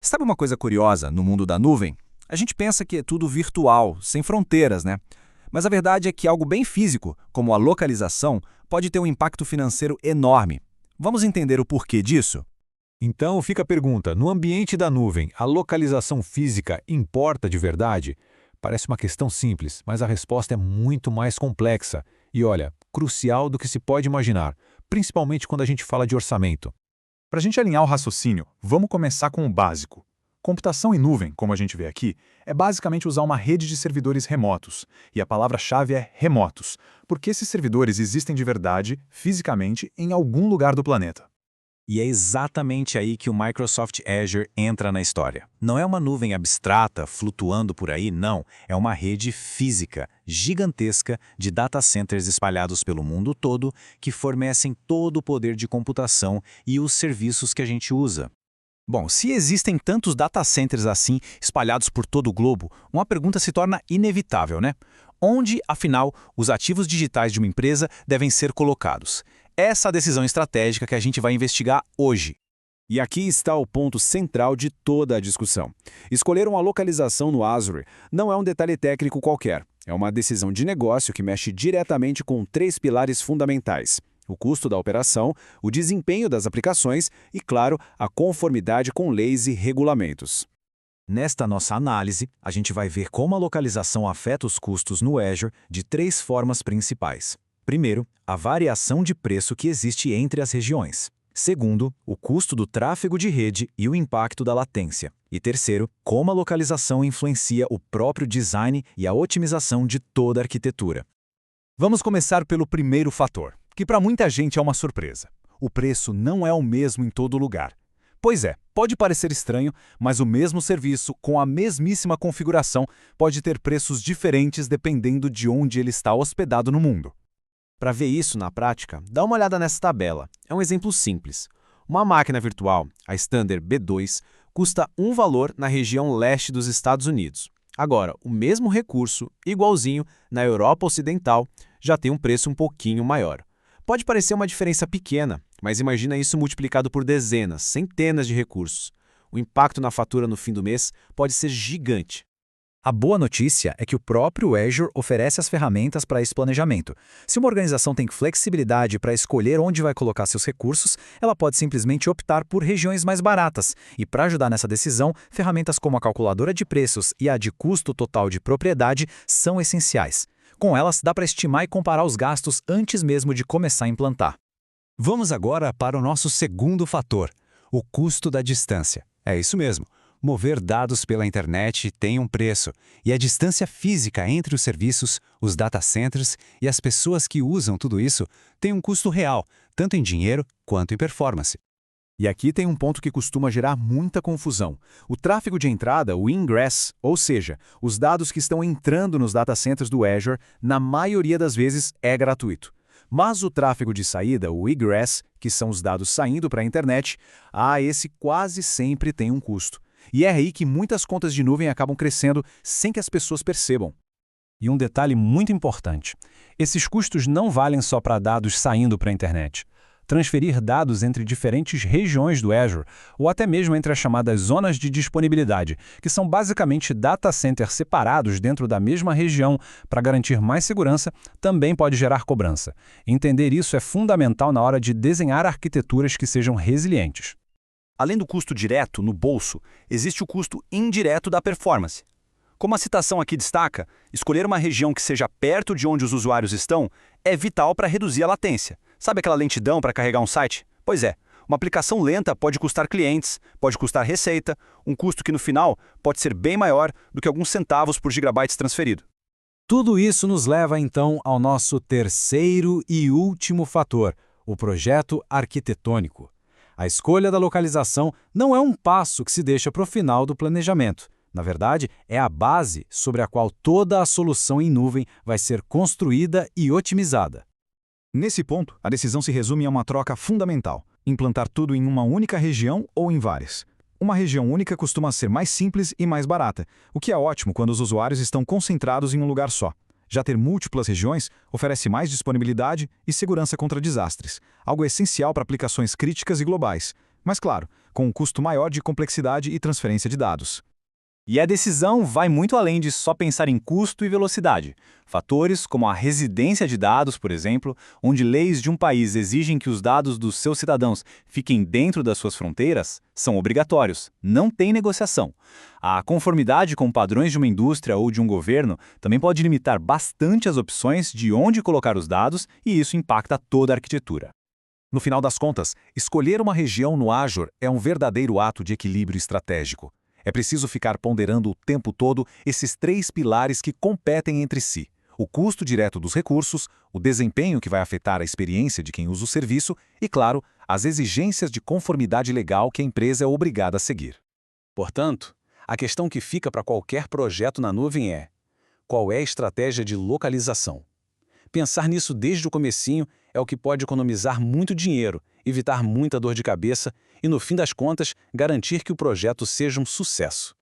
Sabe uma coisa curiosa no mundo da nuvem? A gente pensa que é tudo virtual, sem fronteiras, né? Mas a verdade é que algo bem físico, como a localização, pode ter um impacto financeiro enorme. Vamos entender o porquê disso? Então fica a pergunta: no ambiente da nuvem, a localização física importa de verdade? Parece uma questão simples, mas a resposta é muito mais complexa e, olha, crucial do que se pode imaginar, principalmente quando a gente fala de orçamento. Para a gente alinhar o raciocínio, vamos começar com o básico. Computação em nuvem, como a gente vê aqui, é basicamente usar uma rede de servidores remotos. E a palavra-chave é remotos, porque esses servidores existem de verdade, fisicamente, em algum lugar do planeta. E é exatamente aí que o Microsoft Azure entra na história. Não é uma nuvem abstrata flutuando por aí, não. É uma rede física, gigantesca, de data centers espalhados pelo mundo todo que fornecem todo o poder de computação e os serviços que a gente usa. Bom, se existem tantos data centers assim espalhados por todo o globo, uma pergunta se torna inevitável, né? Onde, afinal, os ativos digitais de uma empresa devem ser colocados? Essa é a decisão estratégica que a gente vai investigar hoje. E aqui está o ponto central de toda a discussão. Escolher uma localização no Azure não é um detalhe técnico qualquer. É uma decisão de negócio que mexe diretamente com três pilares fundamentais: o custo da operação, o desempenho das aplicações e, claro, a conformidade com leis e regulamentos. Nesta nossa análise, a gente vai ver como a localização afeta os custos no Azure de três formas principais. Primeiro, a variação de preço que existe entre as regiões. Segundo, o custo do tráfego de rede e o impacto da latência. E terceiro, como a localização influencia o próprio design e a otimização de toda a arquitetura. Vamos começar pelo primeiro fator, que para muita gente é uma surpresa. O preço não é o mesmo em todo lugar. Pois é, pode parecer estranho, mas o mesmo serviço, com a mesmíssima configuração, pode ter preços diferentes dependendo de onde ele está hospedado no mundo. Para ver isso na prática, dá uma olhada nessa tabela. É um exemplo simples. Uma máquina virtual, a Standard B2, custa um valor na região leste dos Estados Unidos. Agora, o mesmo recurso, igualzinho, na Europa Ocidental, já tem um preço um pouquinho maior. Pode parecer uma diferença pequena, mas imagina isso multiplicado por dezenas, centenas de recursos. O impacto na fatura no fim do mês pode ser gigante. A boa notícia é que o próprio Azure oferece as ferramentas para esse planejamento. Se uma organização tem flexibilidade para escolher onde vai colocar seus recursos, ela pode simplesmente optar por regiões mais baratas. E para ajudar nessa decisão, ferramentas como a calculadora de preços e a de custo total de propriedade são essenciais. Com elas, dá para estimar e comparar os gastos antes mesmo de começar a implantar. Vamos agora para o nosso segundo fator, o custo da distância. É isso mesmo. Mover dados pela internet tem um preço, e a distância física entre os serviços, os data centers e as pessoas que usam tudo isso tem um custo real, tanto em dinheiro quanto em performance. E aqui tem um ponto que costuma gerar muita confusão. O tráfego de entrada, o ingress, ou seja, os dados que estão entrando nos data centers do Azure, na maioria das vezes é gratuito. Mas o tráfego de saída, o egress, que são os dados saindo para a internet, esse quase sempre tem um custo. E é aí que muitas contas de nuvem acabam crescendo sem que as pessoas percebam. E um detalhe muito importante: esses custos não valem só para dados saindo para a internet. Transferir dados entre diferentes regiões do Azure, ou até mesmo entre as chamadas zonas de disponibilidade, que são basicamente data centers separados dentro da mesma região para garantir mais segurança, também pode gerar cobrança. Entender isso é fundamental na hora de desenhar arquiteturas que sejam resilientes. Além do custo direto, no bolso, existe o custo indireto da performance. Como a citação aqui destaca, escolher uma região que seja perto de onde os usuários estão é vital para reduzir a latência. Sabe aquela lentidão para carregar um site? Pois é, uma aplicação lenta pode custar clientes, pode custar receita, um custo que no final pode ser bem maior do que alguns centavos por gigabytes transferido. Tudo isso nos leva então ao nosso terceiro e último fator, o projeto arquitetônico. A escolha da localização não é um passo que se deixa para o final do planejamento. Na verdade, é a base sobre a qual toda a solução em nuvem vai ser construída e otimizada. Nesse ponto, a decisão se resume a uma troca fundamental: implantar tudo em uma única região ou em várias. Uma região única costuma ser mais simples e mais barata, o que é ótimo quando os usuários estão concentrados em um lugar só. Já ter múltiplas regiões oferece mais disponibilidade e segurança contra desastres, algo essencial para aplicações críticas e globais, Mas claro, com um custo maior de complexidade e transferência de dados. E a decisão vai muito além de só pensar em custo e velocidade. Fatores como a residência de dados, por exemplo, onde leis de um país exigem que os dados dos seus cidadãos fiquem dentro das suas fronteiras, são obrigatórios, não tem negociação. A conformidade com padrões de uma indústria ou de um governo também pode limitar bastante as opções de onde colocar os dados e isso impacta toda a arquitetura. No final das contas, escolher uma região no Azure é um verdadeiro ato de equilíbrio estratégico. É preciso ficar ponderando o tempo todo esses 3 pilares que competem entre si: o custo direto dos recursos, o desempenho que vai afetar a experiência de quem usa o serviço e, claro, as exigências de conformidade legal que a empresa é obrigada a seguir. Portanto, a questão que fica para qualquer projeto na nuvem é: qual é a estratégia de localização? Pensar nisso desde o comecinho é o que pode economizar muito dinheiro, evitar muita dor de cabeça e, no fim das contas, garantir que o projeto seja um sucesso.